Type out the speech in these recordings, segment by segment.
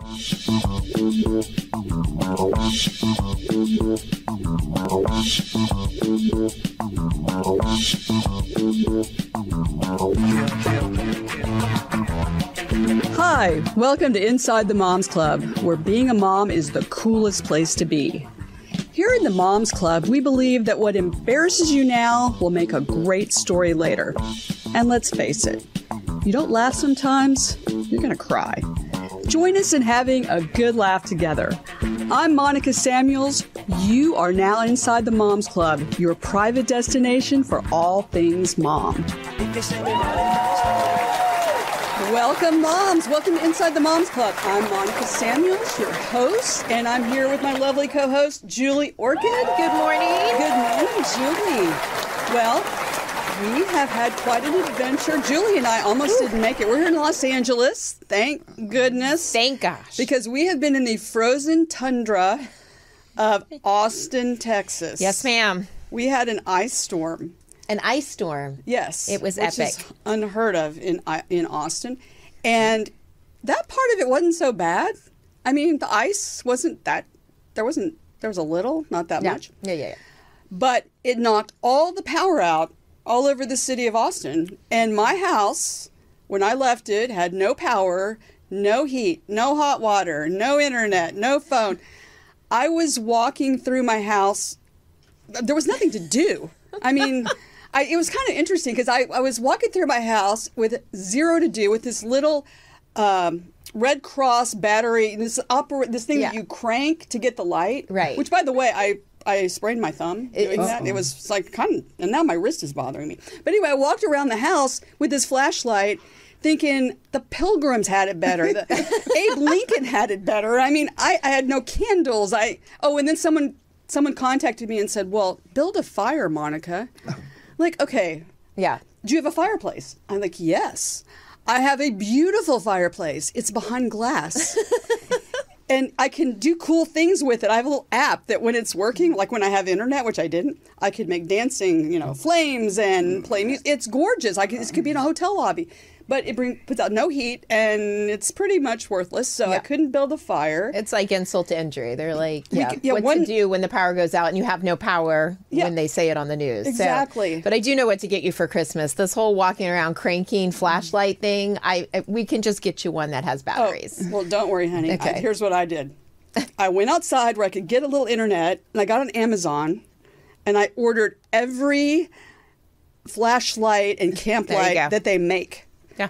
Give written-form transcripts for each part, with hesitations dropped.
Hi, welcome to Inside the Moms Club, where being a mom is the coolest place to be. Here in the Moms Club, we believe that what embarrasses you now will make a great story later. And let's face it, you don't laugh sometimes, you're going to cry. Join us in having a good laugh together. I'm Monica Samuels. You are now inside the Moms Club, your private destination for all things mom. Welcome, moms. Welcome to Inside the Moms Club. I'm Monica Samuels, your host, and I'm here with my lovely co-host, Julie Orchid. Good morning. Good morning, Julie. Well, we have had quite an adventure. Julie and I almost didn't make it. We're here in Los Angeles. Thank goodness. Thank gosh. Because we have been in the frozen tundra of Austin, Texas. Yes, ma'am. We had an ice storm. An ice storm. Yes. It was which epic. Is unheard of in Austin. And that part of it wasn't so bad. I mean, the ice wasn't that, there was a little, not that much. Yeah. But it knocked all the power out all over the city of Austin. And my house, when I left it, had no power, no heat, no hot water, no internet, no phone. I was walking through my house. There was nothing to do. I mean, it was kind of interesting because I was walking through my house with zero to do with this little Red Cross battery, this thing that you crank to get the light. Right. Which, by the way, I sprained my thumb doing that. It was like kind of, and now my wrist is bothering me. But anyway, I walked around the house with this flashlight thinking the Pilgrims had it better. Abe Lincoln had it better. I mean, I had no candles. And then someone contacted me and said, well, build a fire, Monica. Like, okay. Yeah. Do you have a fireplace? I'm like, yes. I have a beautiful fireplace. It's behind glass. And I can do cool things with it. I have a little app that when it's working, like when I have internet, which I didn't, I could make dancing, flames and play music. It's gorgeous. It could be in a hotel lobby. But it puts out no heat, and it's pretty much worthless, so I couldn't build a fire. It's like insult to injury. They're like, what to do when the power goes out and you have no power when they say it on the news. Exactly. But I do know what to get you for Christmas. This whole walking around cranking flashlight thing, we can just get you one that has batteries. Oh, well, don't worry, honey. Okay. Here's what I did. I went outside where I could get a little internet, and I got on Amazon, and I ordered every flashlight and camp light that they make. Yeah.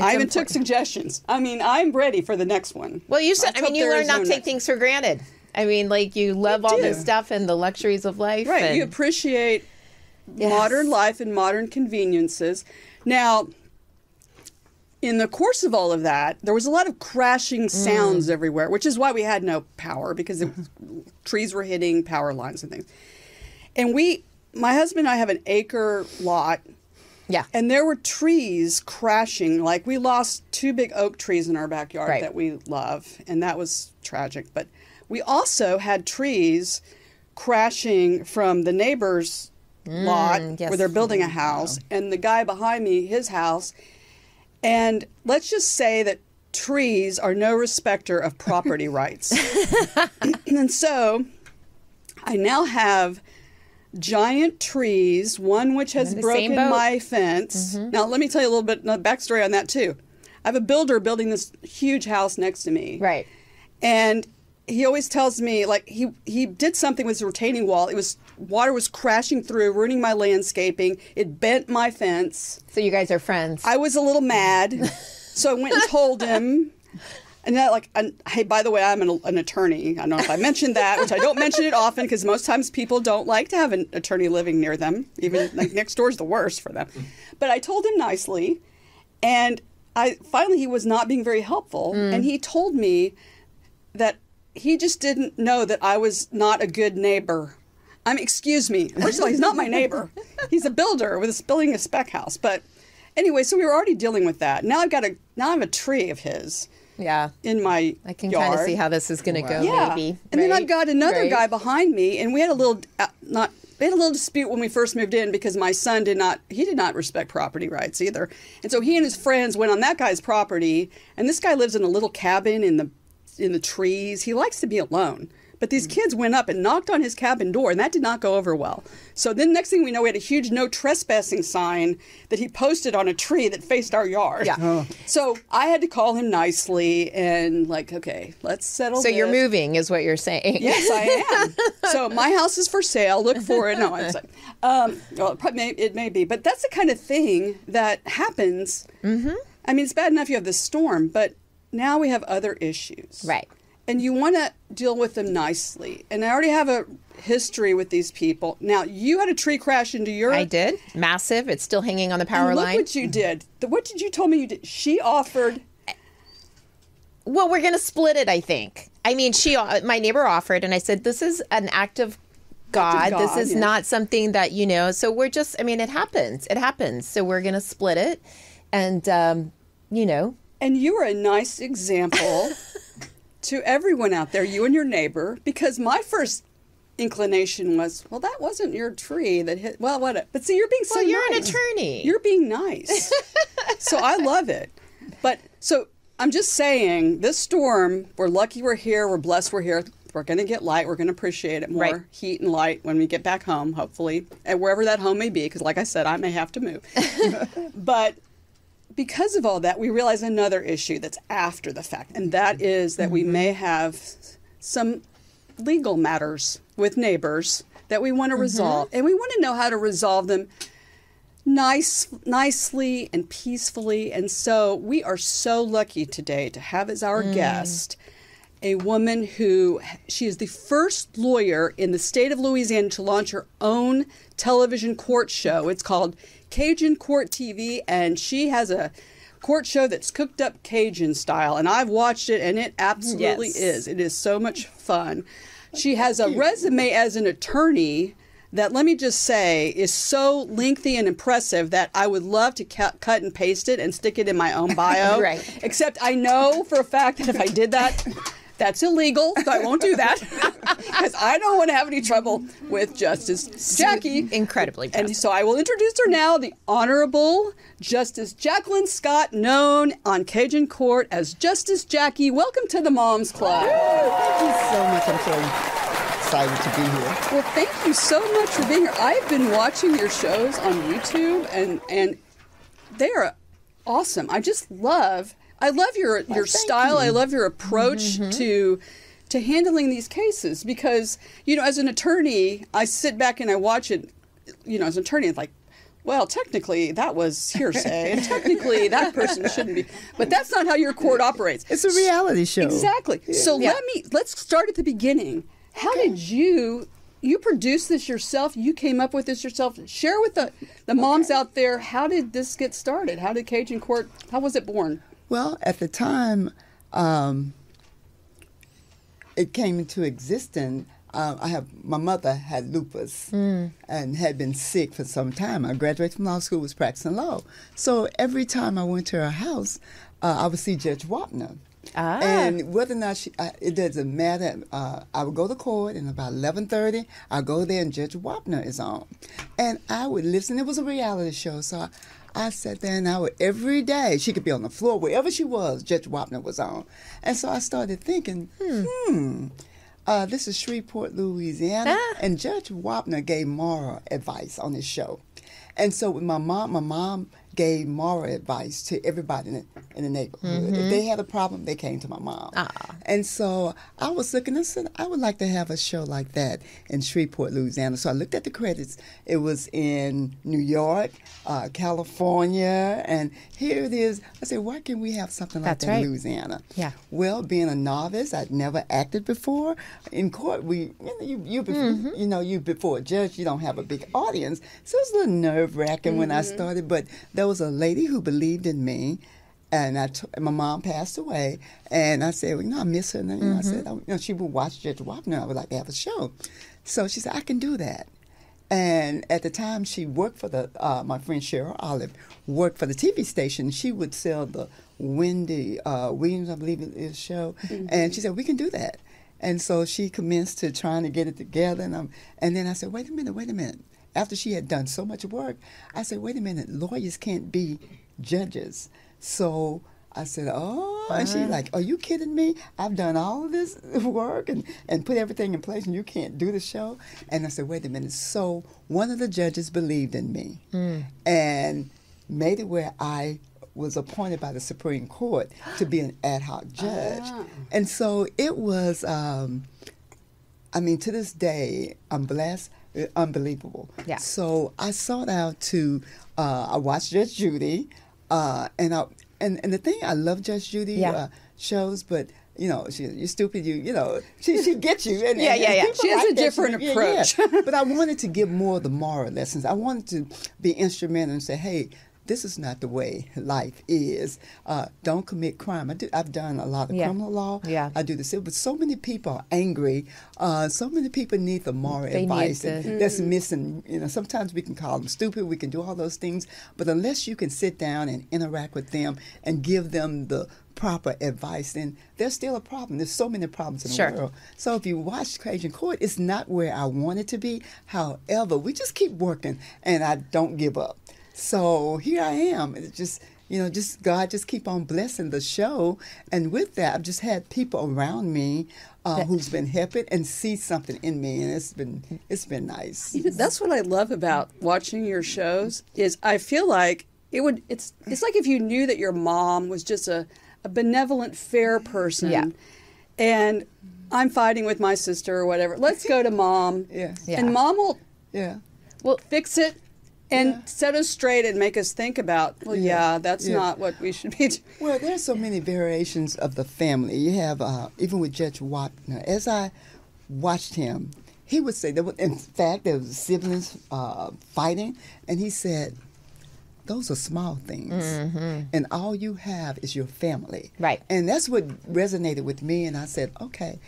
I even took suggestions. I mean, I'm ready for the next one. Well, you said, you learn not to take things for granted. I mean, like, you love all this stuff and the luxuries of life. Right. You appreciate modern life and modern conveniences. Now, in the course of all of that, there was a lot of crashing sounds everywhere, which is why we had no power, because trees were hitting power lines and things. And my husband and I have an acre lot. Yeah. And there were trees crashing. Like, we lost 2 big oak trees in our backyard that we love, and that was tragic. But we also had trees crashing from the neighbor's lot where they're building a house, and the guy behind me, his house. And let's just say that trees are no respecter of property rights. And so I now have giant trees, one which has broken my fence. Now, let me tell you a little bit of backstory on that, too. I have a builder building this huge house next to me. Right. And he always tells me, like, he did something with his retaining wall. Water was crashing through, ruining my landscaping. It bent my fence. So you guys are friends. I was a little mad. So I went and told him. And hey, by the way, I'm an attorney. I don't know if I mentioned that, which I don't mention it often because most times people don't like to have an attorney living near them. Even like next door is the worst for them. But I told him nicely, and finally he was not being very helpful, and he told me that he just didn't know that I was not a good neighbor. Excuse me. First of all, he's not my neighbor. He's a builder building a spec house. But anyway, so we were already dealing with that. Now I have a tree of his. Yeah. In my I can yard. kind of see how this is going to go, maybe. And then I've got another guy behind me, and we had a little dispute when we first moved in because my son did not respect property rights either. And so he and his friends went on that guy's property, and this guy lives in a little cabin in the in the trees. He likes to be alone. But these kids went up and knocked on his cabin door, and that did not go over well. So then next thing we know, we had a huge no trespassing sign that he posted on a tree that faced our yard. Yeah. Oh. So I had to call him nicely and like, okay, let's settle this. So you're moving is what you're saying. Yes, I am. So my house is for sale. Look for it. No, I'm sorry. Well, it may be. But that's the kind of thing that happens. Mm-hmm. I mean, it's bad enough you have this storm, but now we have other issues. Right. And you want to deal with them nicely. And I already have a history with these people. Now, you had a tree crash into your... I did. Massive. It's still hanging on the power line. Look what you did. What did you tell me you did? She offered... Well, we're going to split it, I think. I mean, my neighbor offered, and I said, this is an act of God. This is not something that, so we're just, I mean, it happens. It happens. So we're going to split it. And, And you were a nice example... to everyone out there, you and your neighbor, because my first inclination was, well, that wasn't your tree that hit, well, what? But see, you're being so nice. Well, you're an attorney. You're being nice. So I love it. But so I'm just saying, this storm, we're lucky we're here. We're blessed we're here. We're going to get light. We're going to appreciate it more. Right. Heat and light when we get back home, hopefully, and wherever that home may be, because like I said, I may have to move. But because of all that, we realize another issue that's after the fact, and that is that we may have some legal matters with neighbors that we want to resolve, and we want to know how to resolve them nicely and peacefully. And so we are so lucky today to have as our guest a woman she is the first lawyer in the state of Louisiana to launch her own television court show. It's called Cajun Court TV, and she has a court show that's cooked up Cajun style, and I've watched it, and it absolutely is. It is so much fun. She has a resume as an attorney that, let me just say, is so lengthy and impressive that I would love to cut and paste it and stick it in my own bio. Right. Except I know for a fact that if I did that, that's illegal, so I won't do that because I don't want to have any trouble with Justice Jacque. Incredibly impressive. And so I will introduce her now, the Honorable Justice Jacqueline Scott, known on Cajun Court as Justice Jacque. Welcome to the Moms Club. Thank you so much. I'm so excited to be here. Well, thank you so much for being here. I've been watching your shows on YouTube, and they are awesome. I love your style. I love your approach to handling these cases because, as an attorney, I sit back and I watch it, as an attorney, it's like, well, technically that was hearsay and technically that person shouldn't be. But that's not how your court operates. It's a reality show. Exactly. Yeah. So let's start at the beginning. How did you produced this yourself? You came up with this yourself. Share with the moms out there, how did this get started? How did Cajun Court, how was it born? Well, at the time it came into existence, my mother had lupus and had been sick for some time. I graduated from law school, was practicing law. So every time I went to her house, I would see Judge Wapner. And whether or not it doesn't matter. I would go to court, and about 11:30, I'd go there, and Judge Wapner is on. And I would listen. It was a reality show, so I sat there, and every day, she could be on the floor, wherever she was, Judge Wapner was on. And so I started thinking, this is Shreveport, Louisiana, and Judge Wapner gave moral advice on his show. And so with my mom gave moral advice to everybody in the neighborhood. If they had a problem, they came to my mom. And so I was looking and said, I would like to have a show like that in Shreveport, Louisiana. So I looked at the credits. It was in New York, California, and here it is. I said, why can't we have something like that in Louisiana? Yeah. Well, being a novice, I'd never acted before. In court, you before a judge, you don't have a big audience. So it was a little nerve-wracking when I started, but there was a lady who believed in me, and my mom passed away, and I said, well, I miss her. And I said, she would watch Judge Wapner. I would like to have a show. So she said, I can do that. And at the time, she worked for my friend Cheryl Olive, worked for the TV station. She would sell the Wendy Williams, I believe it is, show. And she said, we can do that. And so she commenced to trying to get it together. And then I said, wait a minute. After she had done so much work, I said, wait a minute, lawyers can't be judges. So I said, oh, and she's like, are you kidding me? I've done all of this work and put everything in place and you can't do the show? And I said, wait a minute. So one of the judges believed in me and made it where I was appointed by the Supreme Court to be an ad hoc judge. And so it was, to this day, I'm blessed, unbelievable. Yeah. So I sought out to, I watched Judge Judy, and the thing, I love Judge Judy shows, but you're stupid. She gets you. And She has a different approach. But I wanted to give more of the moral lessons. I wanted to be instrumental and say, hey, this is not the way life is. Don't commit crime. I've done a lot of criminal law. Yeah. I do this, but so many people are angry. So many people need the moral advice that's missing. Sometimes we can call them stupid. We can do all those things, but unless you can sit down and interact with them and give them the proper advice, then there's still a problem. There's so many problems in the world. So if you watch Cajun Court, it's not where I want it to be. However, we just keep working, and I don't give up. So here I am. It's just, God just keep on blessing the show. And with that, I've just had people around me who's been helping and see something in me. And it's been nice. That's what I love about watching your shows is I feel like it's like if you knew that your mom was just a benevolent, fair person. Yeah. And I'm fighting with my sister or whatever. Let's go to Mom. Yeah. And Mom will fix it. And set us straight and make us think about, that's not what we should be doing. Well, there's so many variations of the family. You have, even with Judge Wapner, as I watched him, he would say, there was siblings fighting, and he said, those are small things. Mm-hmm. And all you have is your family. Right. And that's what resonated with me, and I said, okay,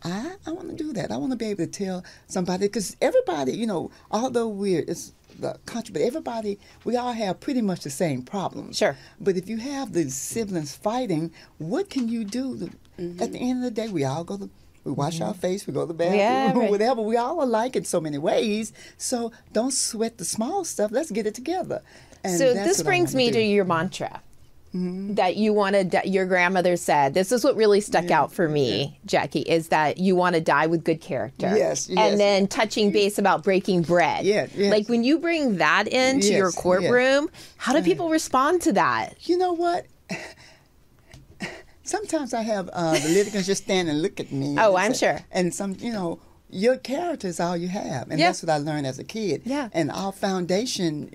I want to do that. I want to be able to tell somebody, because everybody, although it's the country, but everybody, we all have pretty much the same problems. Sure. But if you have these siblings fighting, what can you do? At the end of the day, we all we wash our face, we go to the bathroom, whatever. We all are alike in so many ways. So don't sweat the small stuff. Let's get it together. And so this brings me to your mantra. That you wanted, that your grandmother said, this is what really stuck out for me, Jacque, is that you want to die with good character. Yes. And then touching base about breaking bread. Yes. Like when you bring that into your courtroom, how do people respond to that? You know what? Sometimes I have the litigants just stand and look at me. Oh, I'm sure. And some, your character is all you have. And that's what I learned as a kid. Yeah. And our foundation,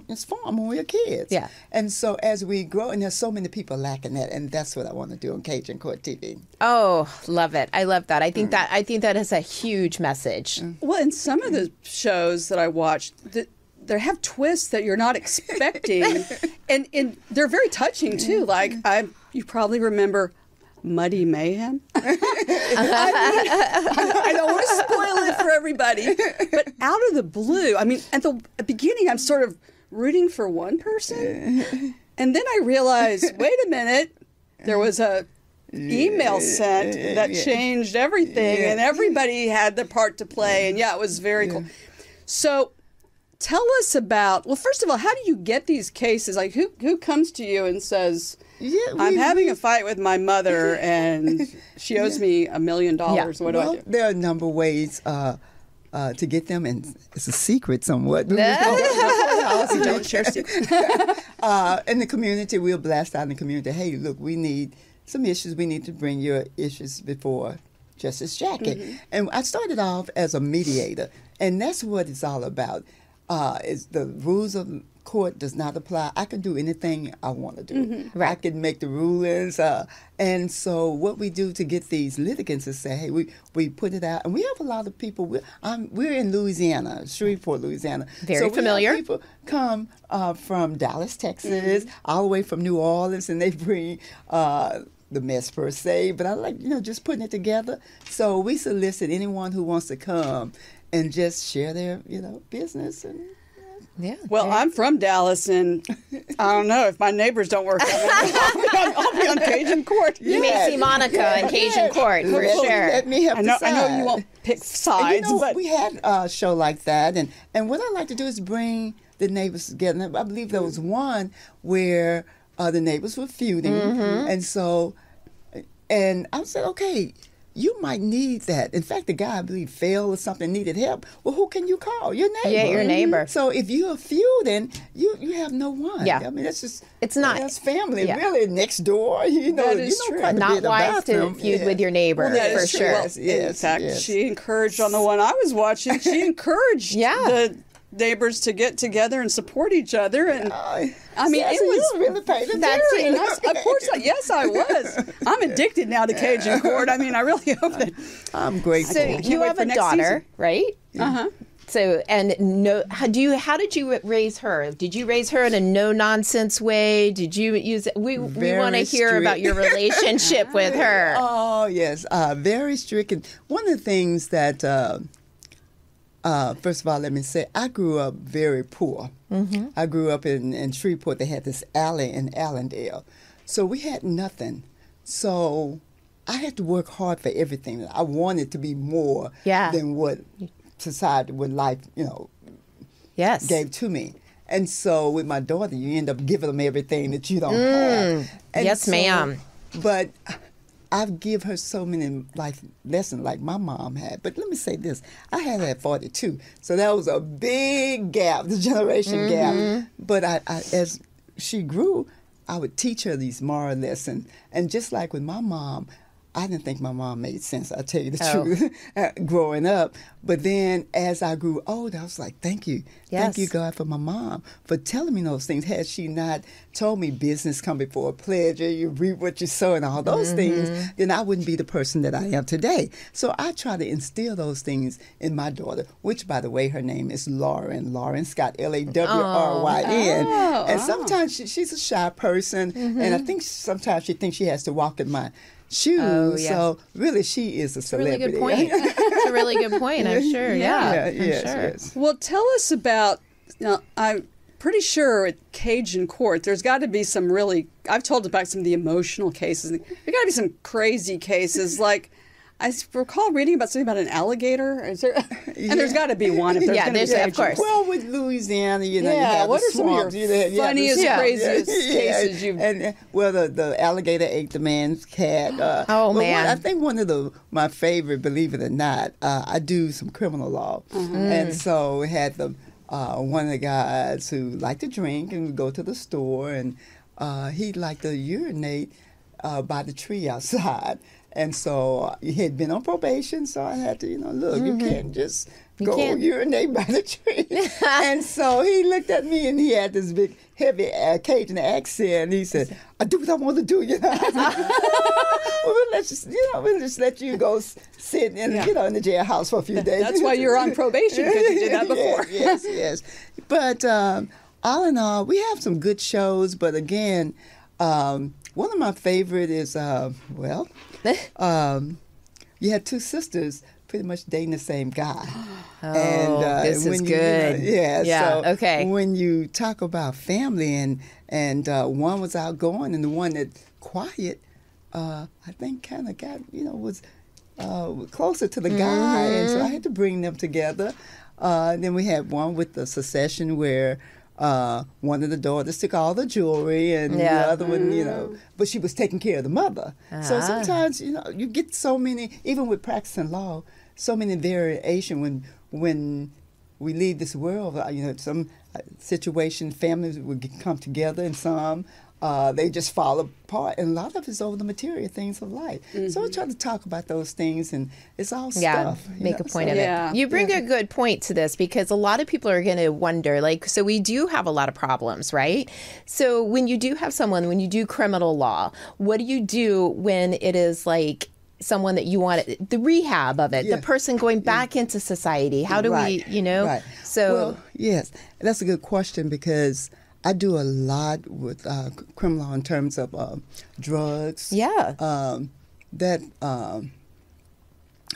is formed when we're kids. Yeah. And so as we grow, and there's so many people lacking that, and that's what I want to do on Cajun Court TV. Oh, love it. I love that. I think that is a huge message. Well, in some of the shows that I watched, they have twists that you're not expecting. and they're very touching, too. Like, you probably remember Muddy Mayhem. I don't want to spoil it for everybody, but out of the blue, at the beginning, I'm sort of rooting for one person, and then I realized, wait a minute, there was a email sent that changed everything, and everybody had their part to play, and it was very cool. So tell us about, well, first of all, how do you get these cases? Like, who comes to you and says, I'm having a fight with my mother, and she owes me $1 million. What do I do? There are a number of ways to get them, and it's a secret somewhat. Don't share secrets. In the community, we'll blast out in the community, hey, look, we need some issues. We need to bring your issues before Justice Jacque. And I started off as a mediator, and that's what it's all about. Is the rules of court does not apply. I can do anything I want to do. Right. I can make the rulings. And so what we do to get these litigants is say, hey, we put it out. And we have a lot of people. We're in Louisiana, Shreveport, Louisiana. Very familiar. People come from Dallas, Texas, all the way from New Orleans, and they bring the mess per se. But I like, just putting it together. So we solicit anyone who wants to come and just share their, business. And well, I'm from Dallas, and I don't know if my neighbors don't work out. I'll be on Cajun Court. You may see Monica in Cajun Court for sure. Let me help decide. I know you won't pick sides, but we had a show like that, and what I like to do is bring the neighbors together. And I believe there was one where The neighbors were feuding, and so, and I said, okay, you might need that. In fact, the guy, I believe, fell or something, needed help. Well, who can you call? Your neighbor. Yeah, your neighbor. So if you're feuding, you have no one. Yeah. I mean, that's just, it's not. That's family, Yeah. really, next door. You know, that is true. Not wise to feud with your neighbor, Well, for sure. Well, in fact, she encouraged on the one I was watching. She encouraged the neighbors to get together and support each other, and I mean, it was really paid very nice. Of course, yes, I was. I'm addicted now to Cajun Court. I mean, I really hope that I'm grateful. So you have a daughter, right? So, and how did you raise her? Did you raise her in a no nonsense way? Did you use it? We want to hear about your relationship with her. Oh yes, very strict. And one of the things that. First of all, let me say, I grew up very poor. I grew up in Shreveport. They had this alley in Allendale. So we had nothing. So I had to work hard for everything. I wanted to be more than what society, what life, gave to me. And so with my daughter, you end up giving them everything that you don't have. And yes, ma'am. But I've given her so many life lessons like my mom had. But let me say this. I had her at 42. So that was a big gap, the generation gap. But I, as she grew, I would teach her these moral lessons. And just like with my mom, I didn't think my mom made sense, I'll tell you the truth, growing up. But then as I grew older, I was like, thank you. Yes. Thank you, God, for my mom, for telling me those things. Had she not told me business come before pleasure, you reap what you sow and all those things, then I wouldn't be the person that I am today. So I try to instill those things in my daughter, which, by the way, her name is Lauren Scott, Lawryn. And sometimes she's a shy person, and I think sometimes she thinks she has to walk in my shoes. So really, she is a celebrity. Really good point. It's a really good point, I'm sure. Yes. Well, tell us about, I'm pretty sure at Cajun Court, there's got to be some really, I've told about some of the emotional cases. There got to be some crazy cases, like, I recall reading about something about an alligator. And there's got to be one. If there's going to be of course. Well, with Louisiana, you have what the are some swamps, of your funniest, craziest cases you've... the alligator ate the man's cat. Man. I think one of my favorite, believe it or not, I do some criminal law. And so we had one of the guys who liked to drink and would go to the store, and he'd like to urinate by the tree outside. And so he had been on probation, so I had to, look, you can't just urinate by the tree. And so he looked at me, and he had this big, heavy Cajun accent, and he said, I do what I want to do, Well, we'll just let you go sit in the jailhouse for a few days. That's why you're on probation, because you did that before. Yes. But all in all, we have some good shows, but again, one of my favorite is, you had two sisters pretty much dating the same guy. This is good. So when you talk about family and one was outgoing and the one that quiet, I think kind of got, was closer to the guy. And so I had to bring them together. Then we had one with the succession where one of the daughters took all the jewelry, and the other one, but she was taking care of the mother. So sometimes, you get so many, even with practicing law, so many variation when we leave this world. Some situation, families would come together, and some they just fall apart, and a lot of it's over the material things of life. So I try to talk about those things, and it's all stuff. Make a point of it. You bring a good point to this, because a lot of people are going to wonder, so we do have a lot of problems, right? So when you do have someone, when you do criminal law, what do you do when it is like someone that you want, the rehab of it, the person going back into society? How do we, Right. So, well, yes, that's a good question, because I do a lot with criminal law in terms of drugs.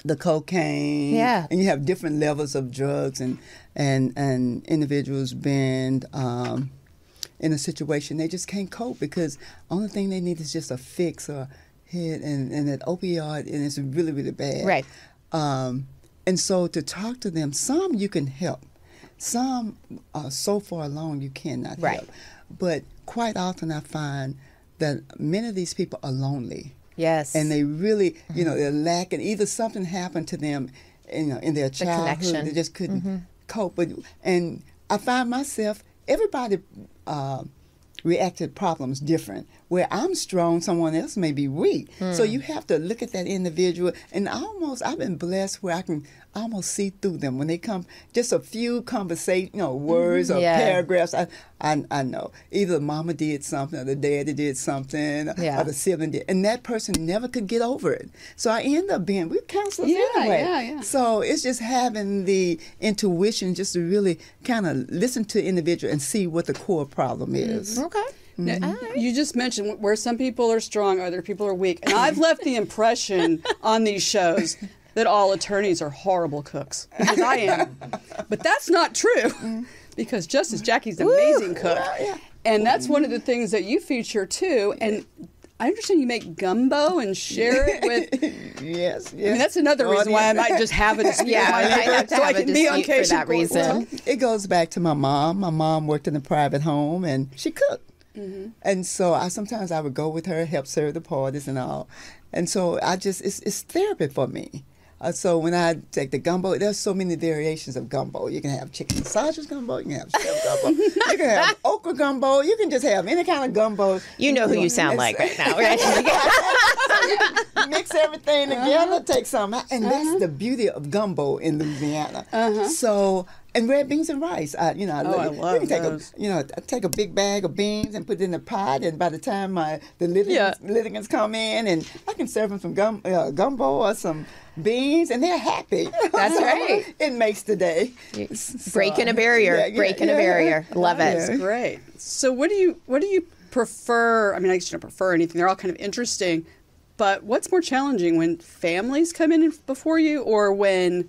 The cocaine. And you have different levels of drugs, and individuals been in a situation they just can't cope, because only thing they need is just a fix or hit and that opioid, and it's really, really bad. Right. And so to talk to them, some you can help. Some so far along you cannot help. But quite often I find that many of these people are lonely. Yes. And they really, they're lacking. Either something happened to them, in their childhood. They just couldn't cope. And I find myself, everybody reacted problems different. Where I'm strong, someone else may be weak. So you have to look at that individual. And I've been blessed where I can almost see through them. When they come, just a few words or paragraphs, I know. Either mama did something or the daddy did something or the sibling did. And that person never could get over it. So I end up we're counselors anyway. Yeah. So it's just having the intuition just to really kind of listen to the individual and see what the core problem is. Okay. Now, you just mentioned where some people are strong, other people are weak. And I've left the impression on these shows that all attorneys are horrible cooks, because I am. But that's not true, because Justice Jackie's an amazing cook. And that's one of the things that you feature, too. And I understand you make gumbo and share it with... Yes. I mean, that's another reason why I might just have a dispute with my neighbor, so I can be on case for that reason. It goes back to my mom. My mom worked in a private home, and she cooked. And so sometimes I would go with her, help serve the parties and all. And so it's therapy for me. So when I take the gumbo, there's so many variations of gumbo. You can have chicken sausage gumbo, you can have shrimp gumbo, you can have okra gumbo, you can just have any kind of gumbo. You know who you sound like right now, right? You mix everything together, take some, and that's the beauty of gumbo in Louisiana. So, and red beans and rice. I love those. I take a big bag of beans and put it in a pot, and by the time the litigants come in, and I can serve them some gumbo or some beans, and they're happy. That's right. It makes the day. Breaking a barrier. Breaking a barrier. Love it. That's great. So what do you prefer? I mean, I guess you don't prefer anything. They're all kind of interesting. But what's more challenging, when families come in before you, or when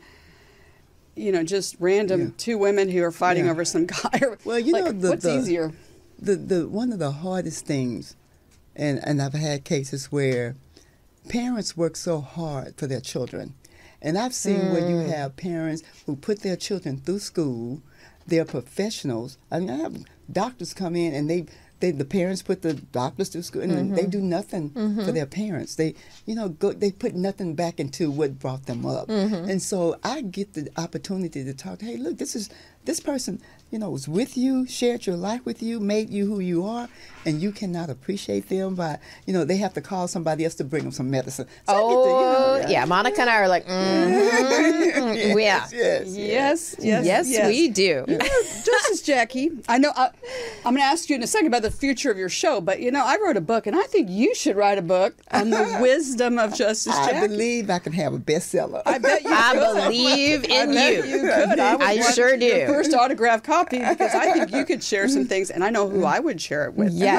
just random two women who are fighting over some guy? Well, what's easier? The one of the hardest things, and I've had cases where parents work so hard for their children. And I've seen where you have parents who put their children through school. They're professionals. I mean, I have doctors come in, and the parents put the doctors through school, and they do nothing for their parents. They put nothing back into what brought them up. And so I get the opportunity to talk. Hey, look, this person, was with you, shared your life with you, made you who you are, and you cannot appreciate them by, they have to call somebody else to bring them some medicine. So Monica and I are like, yes, we do. Justice Jackie, I know I'm going to ask you in a second about the future of your show, but I wrote a book, and I think you should write a book on the wisdom of Justice Jackie. I believe I can have a bestseller. I bet you could. I believe in you. You could. I sure do. Your first autographed copy, because I think you could share some things, and I know who I would share it with. Yes.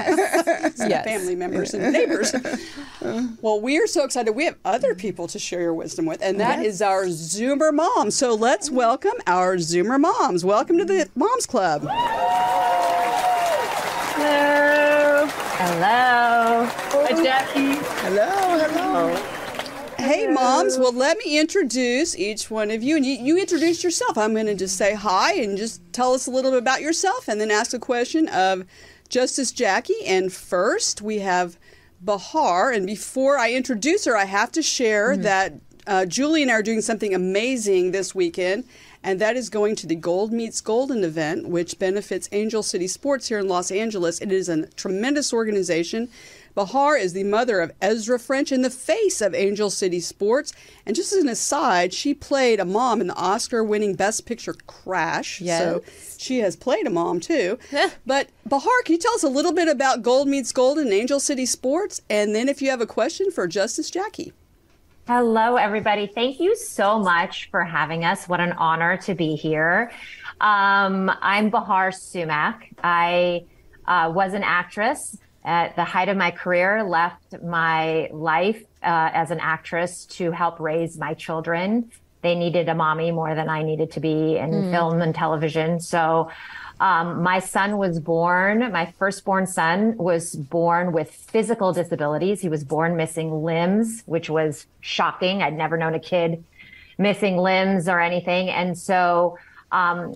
Some family members and neighbors. Well, we are so excited. We have other people to share your wisdom with, and that is our Zoomer moms. So let's welcome our Zoomer moms. Welcome to the Moms Club. Hello. Hello. Hi, Jackie. Hello. Hey, moms. Well, let me introduce each one of you. And you introduce yourself. I'm going to just say hi and just tell us a little bit about yourself, and then ask a question of Justice Jackie. And first, we have Bahar. And before I introduce her, I have to share that Julie and I are doing something amazing this weekend, and that is going to the Gold Meets Golden event, which benefits Angel City Sports here in Los Angeles. It is a tremendous organization. Bahar is the mother of Ezra French and the face of Angel City Sports. And just as an aside, she played a mom in the Oscar-winning Best Picture Crash. Yes. So she has played a mom, too. But Bahar, can you tell us a little bit about Gold Meets Golden and Angel City Sports? And then if you have a question for Justice Jackie. Hello, everybody. Thank you so much for having us. What an honor to be here. I'm Bahar Sumac. I was an actress. At the height of my career, left my life as an actress to help raise my children. They needed a mommy more than I needed to be in film and television. So my son was born, my firstborn son was born with physical disabilities. He was born missing limbs, which was shocking. I'd never known a kid missing limbs or anything. And so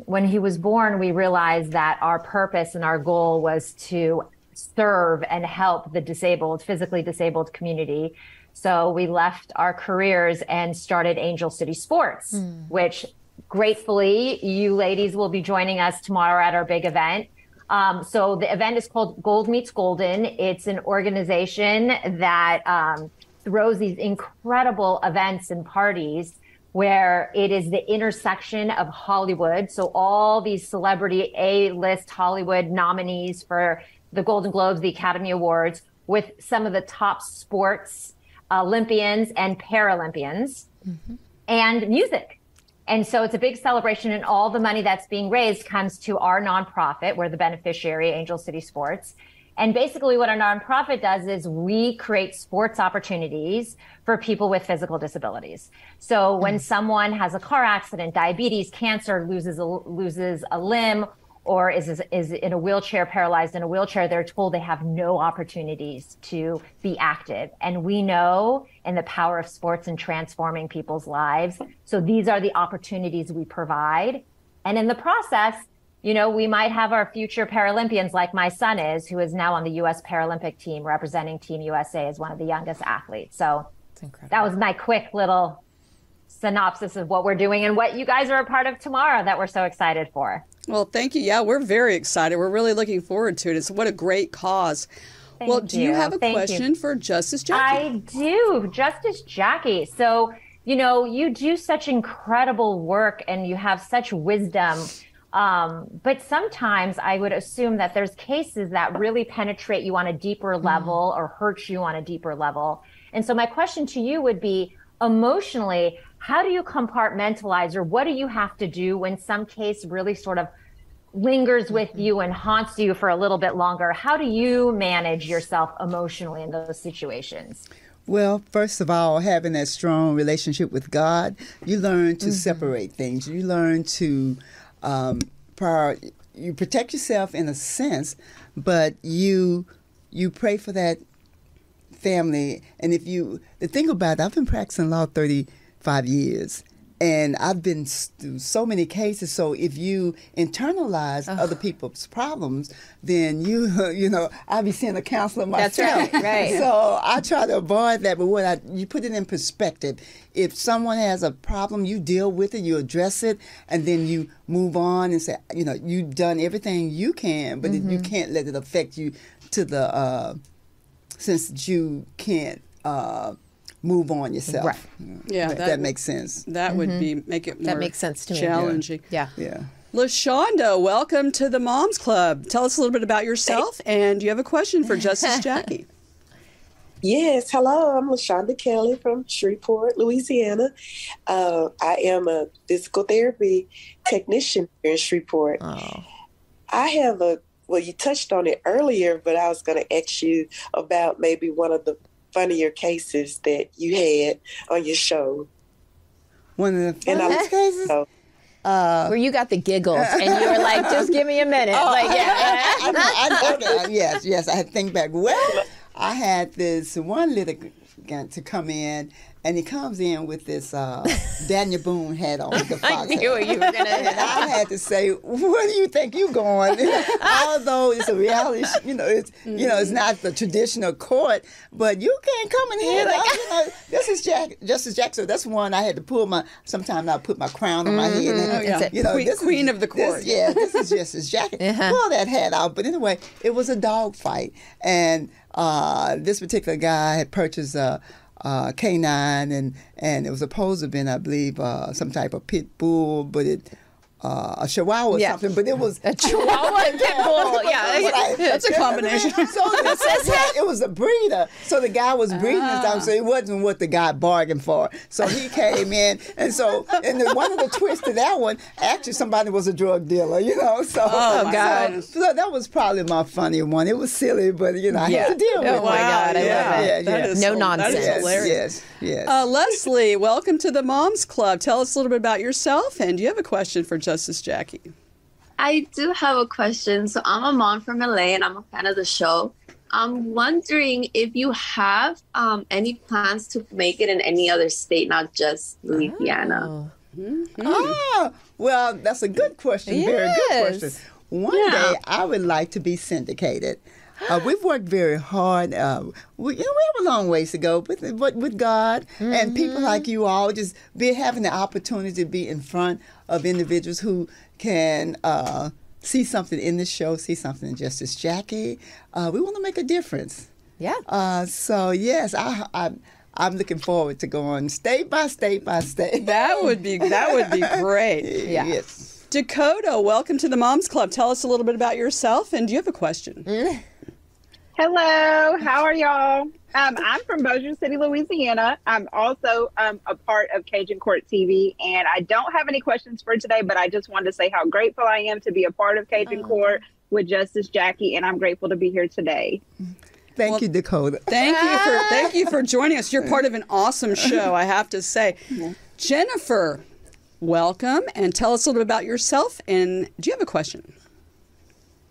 when he was born, we realized that our purpose and our goal was to serve and help the disabled, physically disabled community. So we left our careers and started Angel City Sports, which gratefully you ladies will be joining us tomorrow at our big event. So the event is called Gold Meets Golden. It's an organization that throws these incredible events and parties where it is the intersection of Hollywood. So all these celebrity A-list Hollywood nominees for the Golden Globes, the Academy Awards, with some of the top sports Olympians and Paralympians, and music. And so it's a big celebration, and all the money that's being raised comes to our nonprofit. We're the beneficiary, Angel City Sports. And basically what our nonprofit does is we create sports opportunities for people with physical disabilities. So when someone has a car accident, diabetes, cancer, loses a limb, or is in a wheelchair, paralyzed in a wheelchair, they're told they have no opportunities to be active. And we know in the power of sports and transforming people's lives. So these are the opportunities we provide. And in the process, you know, we might have our future Paralympians, like my son is, who is now on the U.S. Paralympic team representing Team USA as one of the youngest athletes. So that was my quick little synopsis of what we're doing and what you guys are a part of tomorrow that we're so excited for. Well, thank you. Yeah, we're very excited. We're really looking forward to it. It's what a great cause. Do you have a question for Justice Jacque? I do. Justice Jacque. So, you know, you do such incredible work and you have such wisdom. But sometimes I would assume that there's cases that really penetrate you on a deeper level or hurt you on a deeper level. And so my question to you would be, emotionally, how do you compartmentalize, or what do you have to do when some case really sort of lingers with you and haunts you for a little bit longer? How do you manage yourself emotionally in those situations? Well, first of all, having that strong relationship with God, you learn to separate things. You learn to you protect yourself in a sense, but you pray for that family. And the thing about it, I've been practicing law 35 years, and I've been through so many cases. So if you internalize other people's problems, then I'll be seeing a counselor myself. That's right. So I try to avoid that. But you put it in perspective. If someone has a problem, you deal with it, you address it, and then you move on and say, you've done everything you can, but you can't let it affect you to the sense that you can't move on yourself. Right. Yeah, that makes sense. That would make it more that makes sense to me. Challenging. Yeah. LaShonda, welcome to the Moms Club. Tell us a little bit about yourself, and do you have a question for Justice Jacque? Yes, hello. I'm LaShonda Kelly from Shreveport, Louisiana. I am a physical therapy technician here in Shreveport. Oh. I have you touched on it earlier, but I was going to ask you about maybe one of the funnier cases that you had on your show. One of the funniest cases? Where you got the giggles and you were like, just give me a minute. Yes, I had to think back. Well, I had this one litigant to come in, and he comes in with this Daniel Boone hat on. With the fox I knew you were going to. And I had to say, where do you think you're going? Although it's a reality, it's not the traditional court, but you can't come in here. This is Justice Jacque. So that's one I had to pull sometimes I'll put my crown on my head. And, Queen of the court. This is Justice Jacque. Pull that hat out. But anyway, it was a dog fight. And this particular guy had purchased a canine, and it was supposed to have been, I believe, some type of pit bull, but a chihuahua or something, but it was a chihuahua and pit bull. That's a combination. So it was a breeder. So the guy was breeding this time, so it wasn't what the guy bargained for. So he came in, and one of the twists to that one, actually somebody was a drug dealer, So, God. So that was probably my funny one. It was silly, but I had to deal with it. Oh my God, I love it. No nonsense. That is hilarious. Yes. Leslie, welcome to the Moms Club. Tell us a little bit about yourself, and do you have a question for Justice Jacque? I do have a question. So I'm a mom from LA, and I'm a fan of the show. I'm wondering if you have any plans to make it in any other state, not just Louisiana. Well, that's a good question. Yes. Very good question. One day I would like to be syndicated. We've worked very hard. We have a long ways to go, but with God and people like you all, just having the opportunity to be in front of individuals who can see something in the show, see something in Justice Jacque. We want to make a difference. Yeah. So yes, I'm looking forward to going state by state by state. That would be great. Yeah. Yes. Dakota, welcome to the Moms Club. Tell us a little bit about yourself, and do you have a question? Hello, how are y'all? I'm from Bossier City, Louisiana. I'm also a part of Cajun Court TV, and I don't have any questions for today, but I just wanted to say how grateful I am to be a part of Cajun Court with Justice Jacque, and I'm grateful to be here today. Thank you, Dakota. Thank you for joining us. You're part of an awesome show, I have to say. Jennifer, welcome, and tell us a little bit about yourself. And do you have a question?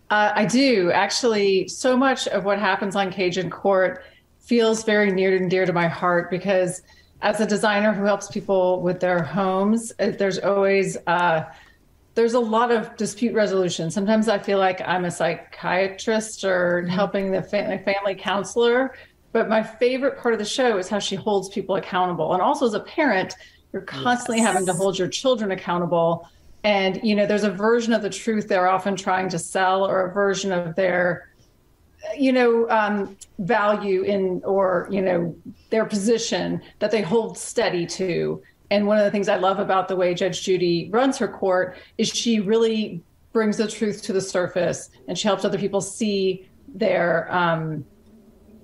I do. Actually, so much of what happens on Cajun Court feels very near and dear to my heart because as a designer who helps people with their homes, there's always there's a lot of dispute resolution. Sometimes I feel like I'm a psychiatrist or helping the family counselor. But my favorite part of the show is how she holds people accountable. And also as a parent, you're constantly having to hold your children accountable. And, there's a version of the truth they're often trying to sell or a version of their, value in or, their position that they hold steady to. And one of the things I love about the way Judge Judy runs her court is she really brings the truth to the surface and she helps other people see their,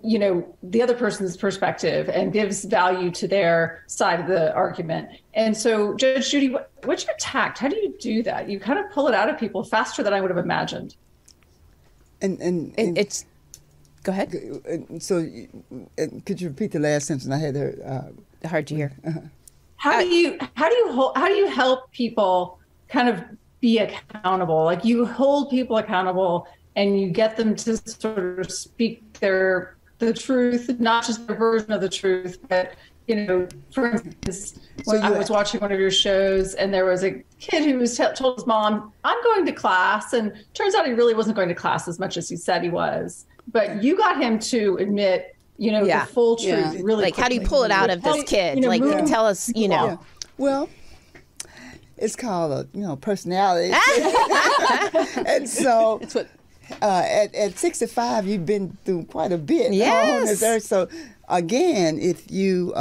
the other person's perspective and gives value to their side of the argument. And so, Judge Judy, what's your tact? How do you do that? You kind of pull it out of people faster than I would have imagined. And it's, go ahead. So, could you repeat the last sentence? I had her hard to hear. How do you help people kind of be accountable? Like you hold people accountable and you get them to sort of speak the truth, not just their version of the truth, but for instance, when I was watching one of your shows and there was a kid who was told his mom, I'm going to class, and turns out he really wasn't going to class as much as he said he was. But you got him to admit the full truth really like quickly. how do you pull it out of this kid? Tell us, Yeah. Well, it's called personality. And so It's what at 65, you've been through quite a bit on this earth. So again, if you,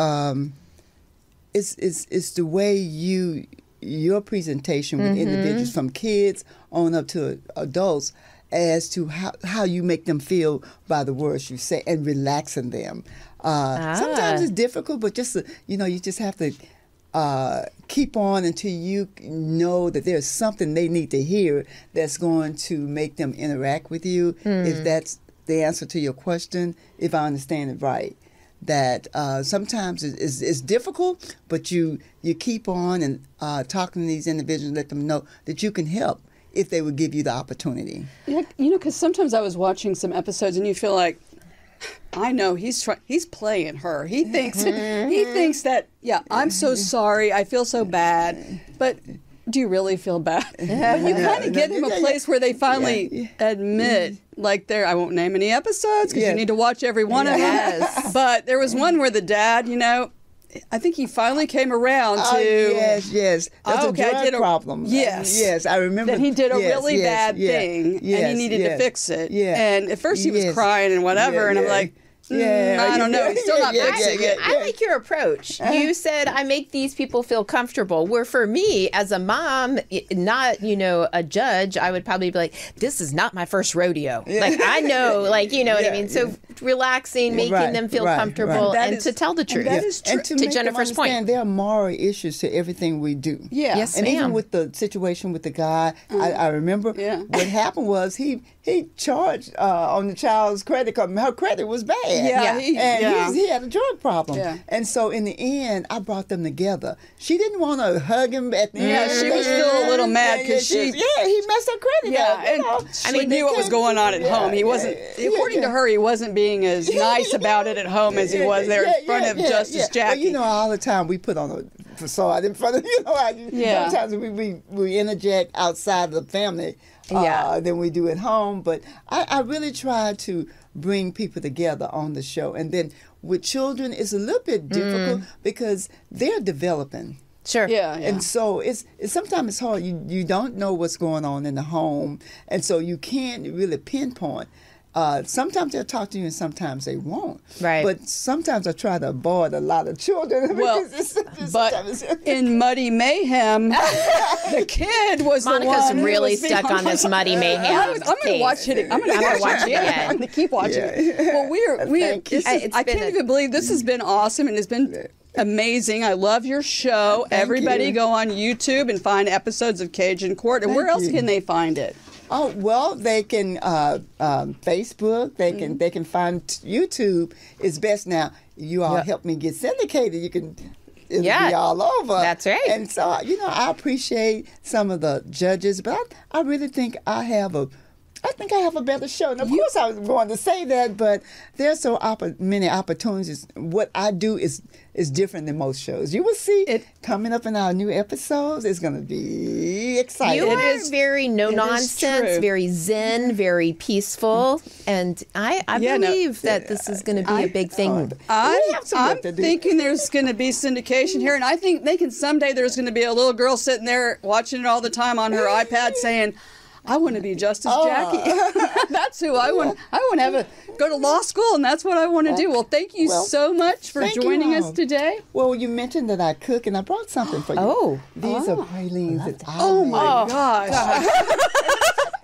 it's the way your presentation with individuals from kids on up to adults as to how you make them feel by the words you say and relaxing them. Sometimes it's difficult, but just you just have to keep on until you know that there's something they need to hear that's going to make them interact with you. If that's the answer to your question, if I understand it right, that sometimes it's difficult, but you keep on and talking to these individuals, let them know that you can help if they would give you the opportunity. because sometimes I was watching some episodes and you feel like, I know he's playing her. He thinks that, I'm so sorry. I feel so bad. But do you really feel bad? But you kind of get him a place where they finally admit, like I won't name any episodes because you need to watch every one of them. But there was one where the dad, I think he finally came around to. Yes. That's a drug problem. Yes, I remember. That he did a really bad thing and he needed to fix it. Yeah. And at first he was crying and whatever, and I'm like, I don't know. He's still not fixing it. I like your approach. You said, I make these people feel comfortable. Where for me, as a mom, not, a judge, I would probably be like, this is not my first rodeo. Like, I know, what I mean? So relaxing, making them feel comfortable, and to tell the truth. That is true. And to make Jennifer's them understand there are moral issues to everything we do. Yeah. Yes, and ma'am. even with the situation with the guy, I remember what happened was he charged on the child's credit card. Her credit was bad. He had a drug problem. Yeah. And so in the end, I brought them together. She didn't want to hug him at the end. Yeah, she was still a little mad because he messed her credit up. And she knew what was going on at home. He wasn't, according to her, he wasn't being as nice about it at home as he was there in front of Justice Jacque. Well, all the time we put on a facade in front of, sometimes we interject outside of the family than we do at home. But I really try to bring people together on the show. And then with children, it's a little bit difficult because they're developing. Sure. Yeah. And so it's sometimes it's hard. You don't know what's going on in the home, and so you can't really pinpoint. Sometimes they'll talk to you and sometimes they won't. Right. But sometimes I try to avoid a lot of children. Well, but in Muddy Mayhem, the kid was Monica's the one really who was stuck on this Muddy Mayhem. I'm going to watch it. I'm going to watch it again. I'm going to keep watching it. Well, I can't even believe this has been awesome and it's been amazing. I love your show. Everybody go on YouTube and find episodes of Cajun Court. And where else can they find it? Oh, well, they can Facebook. They can find YouTube is best now. You all help me get syndicated. It'll be all over. That's right. And so, I appreciate some of the judges, but I really think I have a better show. And of course, I was going to say that, but there's so many opportunities. What I do is different than most shows. You will see it coming up in our new episodes. It's going to be exciting. You are very no nonsense, very zen, very peaceful, and I believe that this is going to be a big thing. I'm thinking there's going to be syndication here, and I think someday there's going to be a little girl sitting there watching it all the time on her iPad saying, I want to be just as Jacque. That's who I want. I want to go to law school, and that's what I want to do. Well, thank you so much for joining us today. Well, you mentioned that I cook, and I brought something for you. These are pralines that I made. My gosh.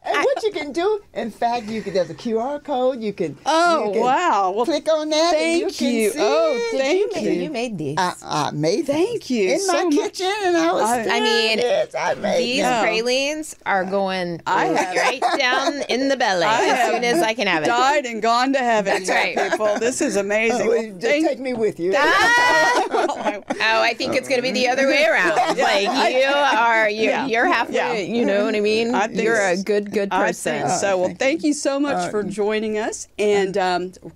And what you can do, in fact, there's a QR code. You can wow. Well, click on that. Thank you. Thank you. You made these. I made them. Thank you in my kitchen, and I was. These pralines are going right down in the belly as soon as I can have it. Died and gone to heaven. That's right, people. This is amazing. Take me with you. I think it's going to be the other way around. You're halfway. You know what I mean? You're a good person. I think so. Well, thank you so much for joining us. And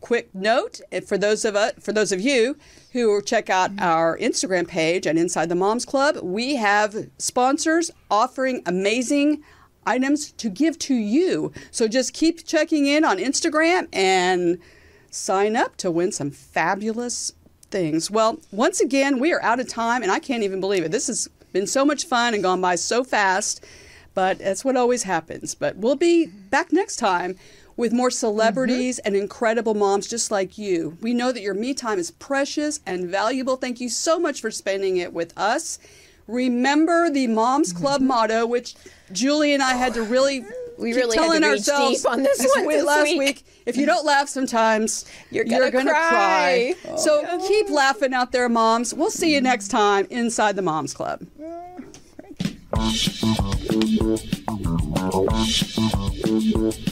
quick note for those of you who check out our Instagram page at Inside the Moms Club, we have sponsors offering amazing items to give to you. So just keep checking in on Instagram and sign up to win some fabulous things. Well, once again, we are out of time, and I can't even believe it. This has been so much fun and gone by so fast, but that's what always happens. But we'll be back next time with more celebrities and incredible moms just like you. We know that your me time is precious and valuable. Thank you so much for spending it with us. Remember the Moms Club motto, which Julie and I had to really keep telling ourselves deep on this one last week. If you don't laugh sometimes, you're gonna cry. So keep laughing out there, moms. We'll see you next time inside the Moms Club. Thank you.